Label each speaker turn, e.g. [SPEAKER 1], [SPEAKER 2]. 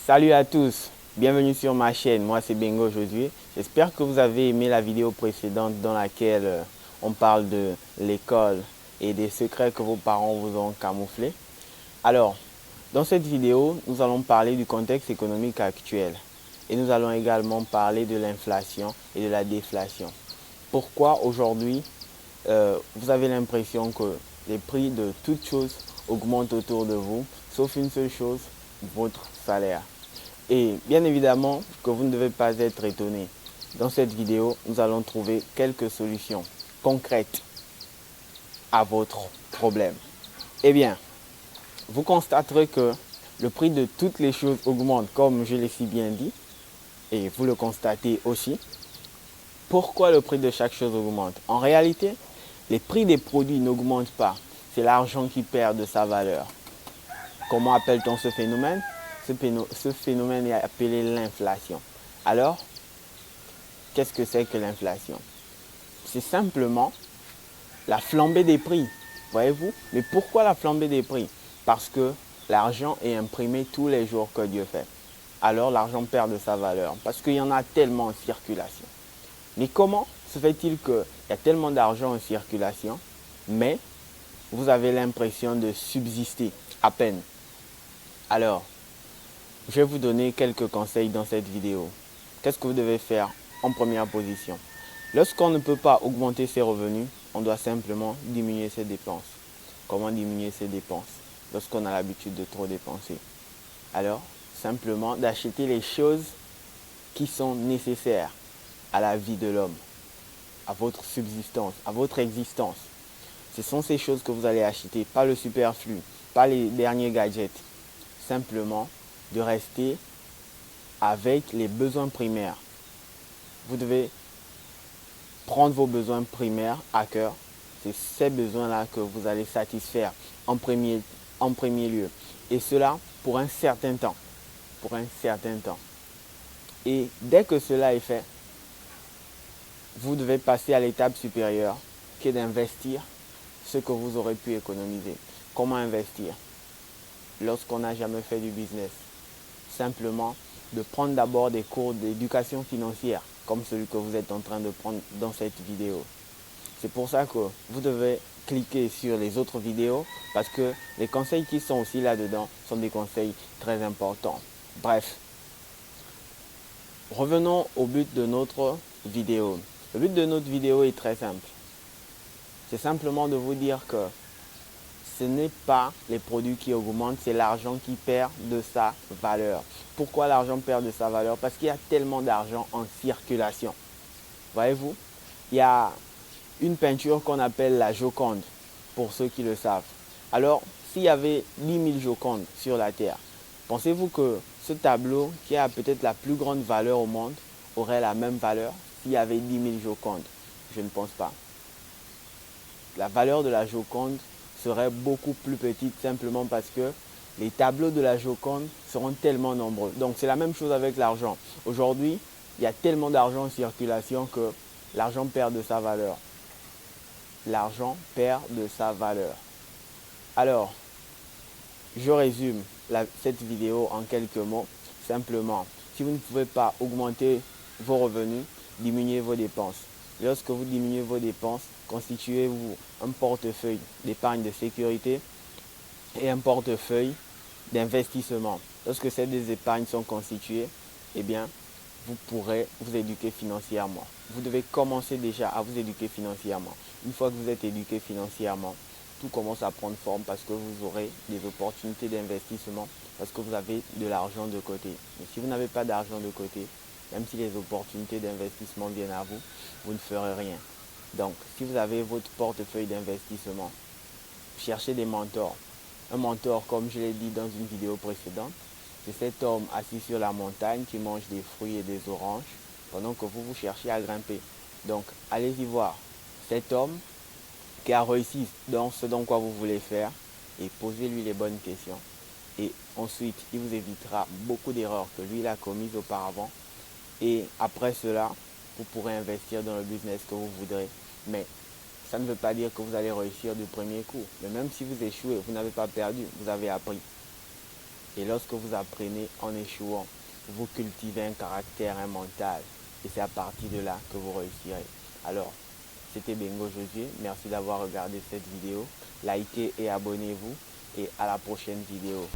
[SPEAKER 1] Salut à tous, bienvenue sur ma chaîne, moi c'est Bengo Josué. J'espère que vous avez aimé la vidéo précédente dans laquelle on parle de l'école et des secrets que vos parents vous ont camouflés. Alors, dans cette vidéo, nous allons parler du contexte économique actuel et nous allons également parler de l'inflation et de la déflation. Pourquoi aujourd'hui vous avez l'impression que les prix de toutes choses augmentent autour de vous, sauf une seule chose, votre salaire. Et bien évidemment que vous ne devez pas être étonné. Dans cette vidéo, nous allons trouver quelques solutions concrètes à votre problème. Eh bien, vous constaterez que le prix de toutes les choses augmente, comme je l'ai si bien dit, et vous le constatez aussi. Pourquoi le prix de chaque chose augmente? En réalité, les prix des produits n'augmentent pas. C'est l'argent qui perd de sa valeur. Comment appelle-t-on ce phénomène? Ce phénomène est appelé l'inflation. Alors, qu'est-ce que c'est que l'inflation? C'est simplement la flambée des prix, voyez-vous? Mais pourquoi la flambée des prix? Parce que l'argent est imprimé tous les jours que Dieu fait. Alors l'argent perd de sa valeur parce qu'il y en a tellement en circulation. Mais comment se fait-il qu'il y a tellement d'argent en circulation, mais vous avez l'impression de subsister à peine? Alors, je vais vous donner quelques conseils dans cette vidéo. Qu'est-ce que vous devez faire en première position? Lorsqu'on ne peut pas augmenter ses revenus, on doit simplement diminuer ses dépenses. Comment diminuer ses dépenses lorsqu'on a l'habitude de trop dépenser? Alors, simplement d'acheter les choses qui sont nécessaires à la vie de l'homme, à votre subsistance, à votre existence. Ce sont ces choses que vous allez acheter, pas le superflu, pas les derniers gadgets. Simplement de rester avec les besoins primaires. Vous devez prendre vos besoins primaires à cœur. C'est ces besoins-là que vous allez satisfaire en premier lieu. Et cela pour un certain temps. Pour un certain temps. Et dès que cela est fait, vous devez passer à l'étape supérieure qui est d'investir ce que vous aurez pu économiser. Comment investir? Lorsqu'on n'a jamais fait du business, simplement de prendre d'abord des cours d'éducation financière, comme celui que vous êtes en train de prendre dans cette vidéo. C'est pour ça que vous devez cliquer sur les autres vidéos, parce que les conseils qui sont aussi là-dedans sont des conseils très importants. Bref, revenons au but de notre vidéo. Le but de notre vidéo est très simple. C'est simplement de vous dire que ce n'est pas les produits qui augmentent, c'est l'argent qui perd de sa valeur. Pourquoi l'argent perd de sa valeur? Parce qu'il y a tellement d'argent en circulation. Voyez-vous, il y a une peinture qu'on appelle la Joconde, pour ceux qui le savent. Alors, s'il y avait 10 000 Jocondes sur la Terre, pensez-vous que ce tableau, qui a peut-être la plus grande valeur au monde, aurait la même valeur s'il y avait 10 000 Jocondes? Je ne pense pas. La valeur de la Joconde serait beaucoup plus petite simplement parce que les tableaux de la Joconde seront tellement nombreux. Donc c'est la même chose avec l'argent. Aujourd'hui, il y a tellement d'argent en circulation que l'argent perd de sa valeur. L'argent perd de sa valeur. Alors, je résume cette vidéo en quelques mots. Simplement, si vous ne pouvez pas augmenter vos revenus, diminuez vos dépenses. Lorsque vous diminuez vos dépenses, constituez-vous un portefeuille d'épargne de sécurité et un portefeuille d'investissement. Lorsque ces deux épargnes sont constituées, eh bien, vous pourrez vous éduquer financièrement. Vous devez commencer déjà à vous éduquer financièrement. Une fois que vous êtes éduqué financièrement, tout commence à prendre forme parce que vous aurez des opportunités d'investissement, parce que vous avez de l'argent de côté. Mais si vous n'avez pas d'argent de côté, même si les opportunités d'investissement viennent à vous, vous ne ferez rien. Donc, si vous avez votre portefeuille d'investissement, cherchez des mentors. Un mentor, comme je l'ai dit dans une vidéo précédente, c'est cet homme assis sur la montagne qui mange des fruits et des oranges pendant que vous cherchez à grimper. Donc, allez-y voir cet homme qui a réussi dans ce dans quoi vous voulez faire et posez-lui les bonnes questions. Et ensuite, il vous évitera beaucoup d'erreurs que lui il a commises auparavant. Et après cela, vous pourrez investir dans le business que vous voudrez. Mais ça ne veut pas dire que vous allez réussir du premier coup. Mais même si vous échouez, vous n'avez pas perdu, vous avez appris. Et lorsque vous apprenez en échouant, vous cultivez un caractère, un mental. Et c'est à partir de là que vous réussirez. Alors, c'était Bengo Josué. Merci d'avoir regardé cette vidéo. Likez et abonnez-vous. Et à la prochaine vidéo.